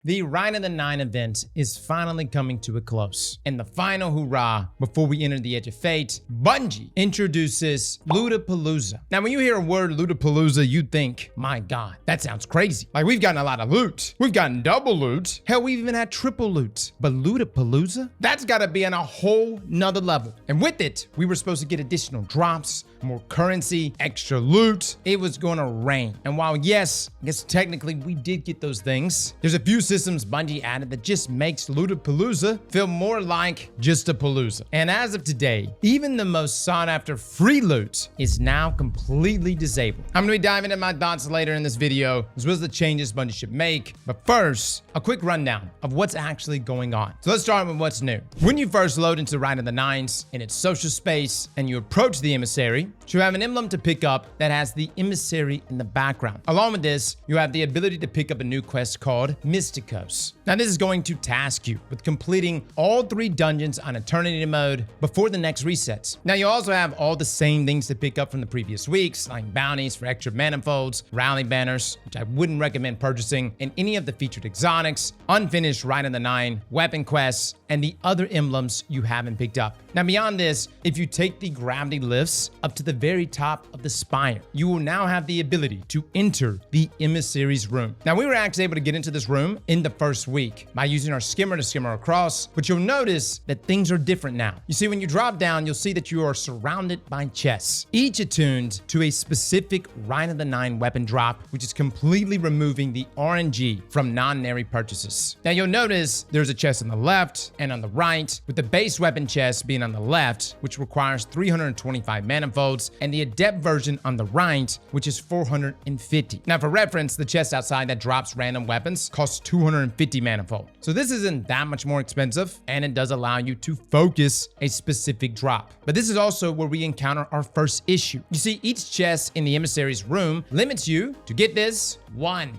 The Rite of the 9 event is finally coming to a close. And the final hurrah before we enter the Edge of Fate, Bungie introduces Lootapalooza. Now, when you hear a word Lootapalooza, you think, my God, that sounds crazy. Like, we've gotten a lot of loot. We've gotten double loot. Hell, we've even had triple loot. But Lootapalooza? That's gotta be on a whole nother level. And with it, we were supposed to get additional drops, more currency, extra loot. It was gonna rain. And while yes, I guess technically we did get those things, there's a few systems Bungie added that just makes Lootapalooza feel more like just a palooza. And as of today, even the most sought after free loot is now completely disabled. I'm gonna be diving into my thoughts later in this video, as well as the changes Bungie should make. But first, a quick rundown of what's actually going on. So let's start with what's new. When you first load into Rite of the 9s in its social space and you approach the emissary, you have an emblem to pick up that has the emissary in the background. Along with this, you have the ability to pick up a new quest called Mystikos. Now this is going to task you with completing all 3 dungeons on Eternity mode before the next resets. Now you also have all the same things to pick up from the previous weeks, like bounties for extra manifolds, rally banners, which I wouldn't recommend purchasing, and any of the featured exotics, unfinished Rite of the 9, weapon quests, and the other emblems you haven't picked up. Now beyond this, if you take the gravity lifts up to the very top of the spire, you will now have the ability to enter the emissary's room. Now we were actually able to get into this room in the first week by using our skimmer to skimmer across, but you'll notice that things are different now. You see, when you drop down, you'll see that you are surrounded by chests, each attuned to a specific Rite of the 9 weapon drop, which is completely removing the RNG from Nonary purchases. Now you'll notice there's a chest on the left and on the right, with the base weapon chest being on the left, which requires 325 manifolds, and the adept version on the right, which is 450. Now for reference, the chest outside that drops random weapons costs 250 manifold. So this isn't that much more expensive, and it does allow you to focus a specific drop. But this is also where we encounter our first issue. You see, each chest in the emissary's room limits you to get this one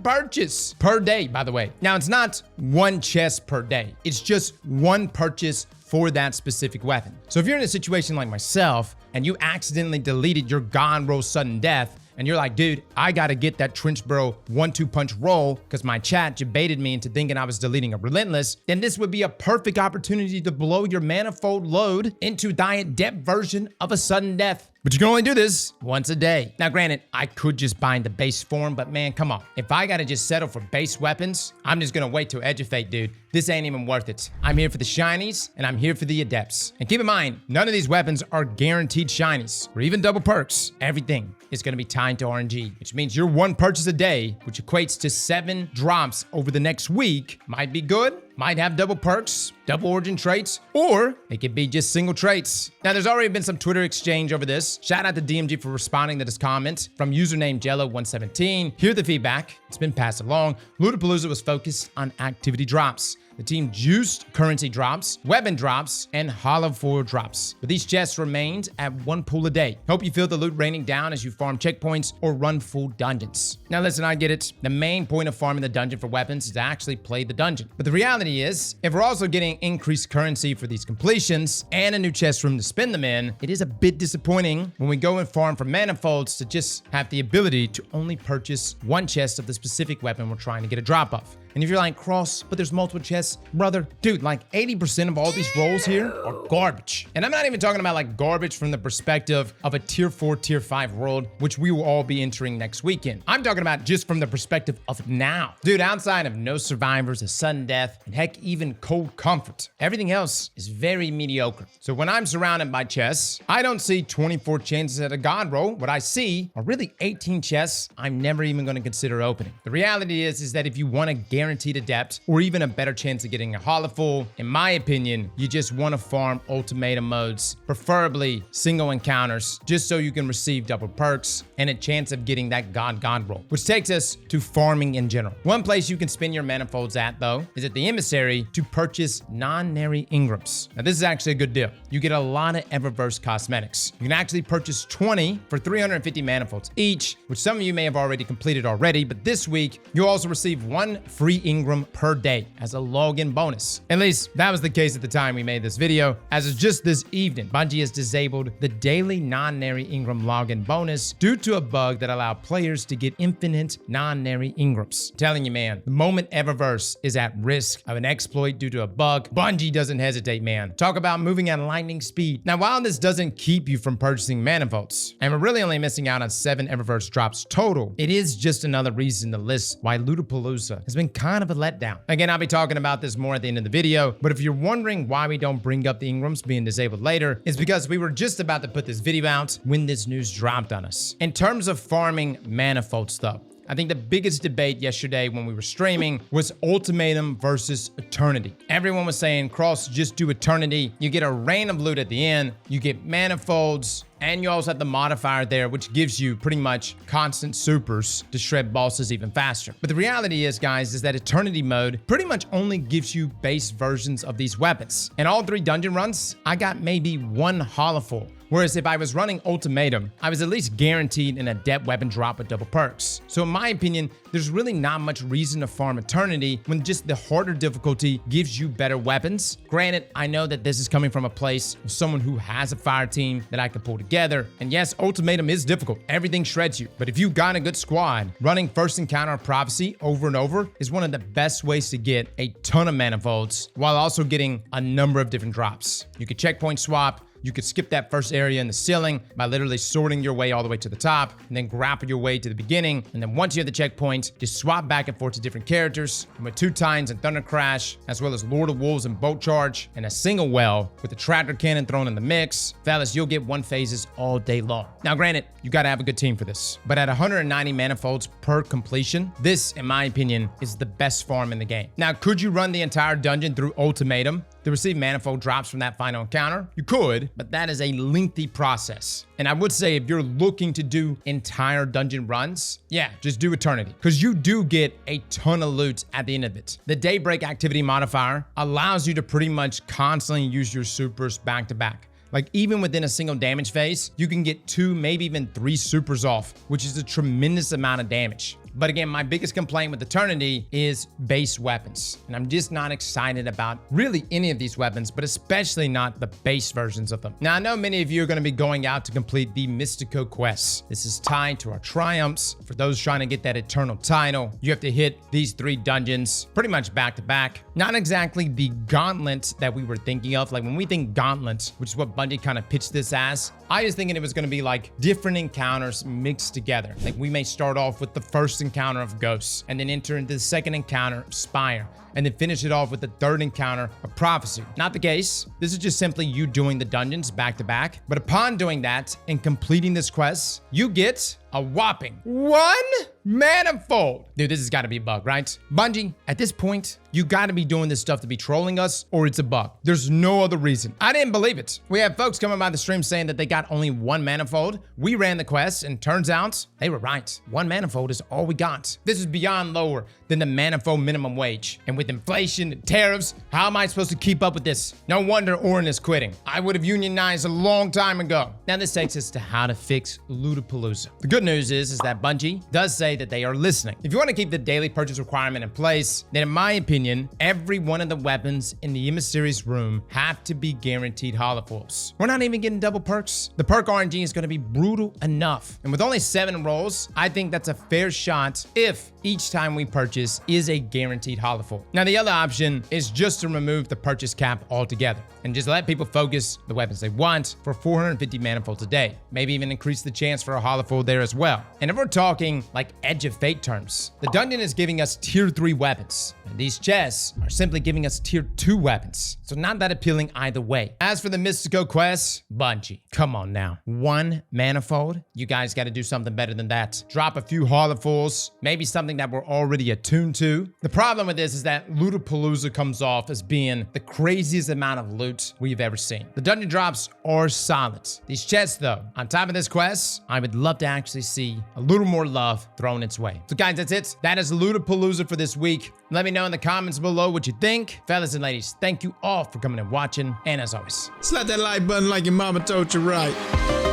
purchase per day, by the way. Now it's not one chest per day. It's just one purchase for that specific weapon. So if you're in a situation like myself and you accidentally deleted your God roll sudden death, and you're like, dude, I gotta get that Trench Bro 1-2 punch roll because my chat debated me into thinking I was deleting a Relentless, then this would be a perfect opportunity to blow your manifold load into thy adept version of a sudden death. But you can only do this once a day. Now granted, I could just bind the base form, but man, come on. If I gotta just settle for base weapons, I'm just gonna wait till Edge of Fate, dude. This ain't even worth it. I'm here for the shinies, and I'm here for the adepts. And keep in mind, none of these weapons are guaranteed shinies, or even double perks. Everything is gonna be tied to RNG, which means your one purchase a day, which equates to 7 drops over the next week, might be good, might have double perks, double origin traits, or it could be just single traits. Now, there's already been some Twitter exchange over this. Shout out to DMG for responding to this comment from username Jello117. Hear the feedback. It's been passed along. Lootapalooza was focused on activity drops. The team juiced currency drops, weapon drops, and hollow foil drops. But these chests remained at 1 pool a day. Hope you feel the loot raining down as you farm checkpoints or run full dungeons. Now listen, I get it. The main point of farming the dungeon for weapons is to actually play the dungeon. But the reality is, if we're also getting increased currency for these completions and a new chest room to spend them in, it is a bit disappointing when we go and farm for manifolds to just have the ability to only purchase 1 chest of the specific weapon we're trying to get a drop of. And if you're like, Cross, but there's multiple chests, brother, dude, like 80% of all these rolls here are garbage. And I'm not even talking about like garbage from the perspective of a tier 4, tier 5 world, which we will all be entering next weekend. I'm talking about just from the perspective of now. Dude, outside of no survivors, a sudden death, and heck, even cold comfort, everything else is very mediocre. So when I'm surrounded by chests, I don't see 24 chances at a God roll. What I see are really 18 chests I'm never even gonna consider opening. The reality is that if you want to guaranteed adept or even a better chance of getting a hollow full, in my opinion, you just want to farm ultimatum modes, preferably single encounters, just so you can receive double perks and a chance of getting that God roll, which takes us to farming in general. One place you can spend your manifolds at, though, is at the emissary to purchase Nonary Engrams. Now this is actually a good deal. You get a lot of Eververse cosmetics. You can actually purchase 20 for 350 manifolds each, which some of you may have already completed already, but this week you'll also receive 1 free free Engram per day as a login bonus. At least that was the case at the time we made this video. As of just this evening, Bungie has disabled the daily Nonary Engram login bonus due to a bug that allowed players to get infinite Nonary Engrams. I'm telling you, man, the moment Eververse is at risk of an exploit due to a bug, Bungie doesn't hesitate, man. Talk about moving at lightning speed. Now, while this doesn't keep you from purchasing manifolds, and we're really only missing out on 7 Eververse drops total, it is just another reason to list why Lootapalooza has been kind of a letdown. Again, I'll be talking about this more at the end of the video, but if you're wondering why we don't bring up the Engrams being disabled later, it's because we were just about to put this video out when this news dropped on us. In terms of farming manifold stuff, I think the biggest debate yesterday when we were streaming was Ultimatum versus Eternity. Everyone was saying, Cross, just do Eternity. You get a rain of loot at the end, you get manifolds, and you also have the modifier there, which gives you pretty much constant supers to shred bosses even faster. But the reality is, guys, is that Eternity mode pretty much only gives you base versions of these weapons. In all 3 dungeon runs, I got maybe 1 holoful. Whereas if I was running Ultimatum, I was at least guaranteed an adept weapon drop with double perks. So in my opinion, there's really not much reason to farm Eternity when just the harder difficulty gives you better weapons. Granted, I know that this is coming from a place of someone who has a fire team that I can pull together. And yes, Ultimatum is difficult. Everything shreds you. But if you got a good squad, running First Encounter of Prophecy over and over is one of the best ways to get a ton of manifolds while also getting a number of different drops. You could checkpoint swap. You could skip that first area in the ceiling by literally sorting your way all the way to the top and then grapple your way to the beginning. And then once you have the checkpoint, just swap back and forth to different characters. And with 2 Titans and Thunder Crash, as well as Lord of Wolves and Bolt Charge, and a single well with the tractor cannon thrown in the mix, fellas, you'll get 1 phases all day long. Now, granted, you gotta have a good team for this. But at 190 manifolds per completion, this, in my opinion, is the best farm in the game. Now, could you run the entire dungeon through Ultimatum to receive manifold drops from that final encounter? You could, but that is a lengthy process. And I would say if you're looking to do entire dungeon runs, yeah, just do Eternity, because you do get a ton of loot at the end of it. The Daybreak activity modifier allows you to pretty much constantly use your supers back to back. Like even within a single damage phase, you can get 2, maybe even 3 supers off, which is a tremendous amount of damage. But again, my biggest complaint with Eternity is base weapons. And I'm just not excited about really any of these weapons, but especially not the base versions of them. Now, I know many of you are going to be going out to complete the Mystikos quests. This is tied to our triumphs. For those trying to get that eternal title, you have to hit these 3 dungeons pretty much back to back. Not exactly the gauntlet that we were thinking of. Like when we think gauntlet, which is what Bungie kind of pitched this as, I was thinking it was going to be like different encounters mixed together. Like we may start off with the first encounter of Ghosts, and then enter into the second encounter of Spire, and then finish it off with the third encounter of Prophecy. Not the case. This is just simply you doing the dungeons back to back. But upon doing that and completing this quest, you get a whopping 1 manifold. Dude, this has got to be a bug, right? Bungie, at this point, you got to be doing this stuff to be trolling us, or it's a bug. There's no other reason. I didn't believe it. We had folks coming by the stream saying that they got only 1 manifold. We ran the quest, and turns out they were right. 1 manifold is all we got. This is beyond lower than the manifold minimum wage. And with inflation and tariffs, how am I supposed to keep up with this? No wonder Orin is quitting. I would have unionized a long time ago. Now this takes us to how to fix Lootapalooza. The good news is that Bungie does say that they are listening. If you want to keep the daily purchase requirement in place, then in my opinion, every one of the weapons in the emissary's room have to be guaranteed holofulls. We're not even getting double perks. The perk RNG is going to be brutal enough. And with only 7 rolls, I think that's a fair shot if each time we purchase is a guaranteed holofull. Now the other option is just to remove the purchase cap altogether and just let people focus the weapons they want for 450 manifolds a day. Maybe even increase the chance for a holofull there as well. And if we're talking like Edge of Fate terms, the dungeon is giving us tier 3 weapons. And these chests are simply giving us tier 2 weapons. So not that appealing either way. As for the Mystikos quests, Bungie, come on now. 1 manifold? You guys got to do something better than that. Drop a few holofulls, maybe something that we're already attuned to. The problem with this is that Lootapalooza comes off as being the craziest amount of loot we've ever seen. The dungeon drops are solid. These chests though, on top of this quest, I would love to actually see a little more love thrown its way. So guys, that's it. That is Lootapalooza for this week. Let me know in the comments below what you think. Fellas and ladies, thank you all for coming and watching. And as always, slap that like button like your mama told you right.